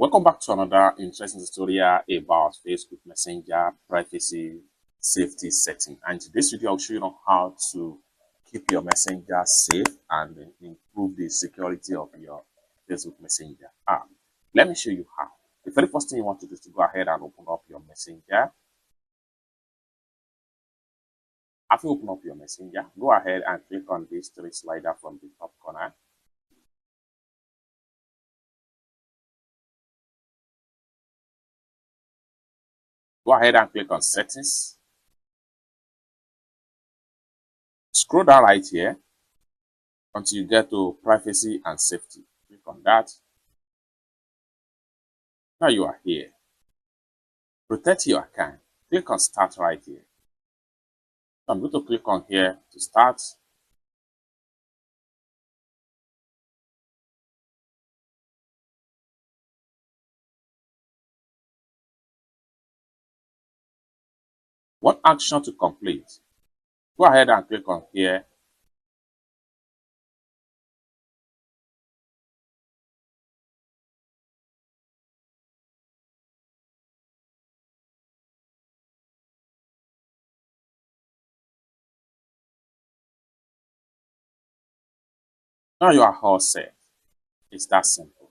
Welcome back to another interesting tutorial about Facebook Messenger privacy safety setting. And in this video, I'll show you how to keep your Messenger safe and improve the security of your Facebook Messenger app. Let me show you how. The very first thing you want to do is to go ahead and open up your Messenger. After you open up your Messenger, go ahead and click on this three slider from the top corner. Go ahead and click on settings. Scroll down right here until you get to privacy and safety. Click on that. Now you are here. Protect your account. Click on start right here. So I'm going to click on here to start. One action to complete. Go ahead and click on here. Now you are all set. It's that simple.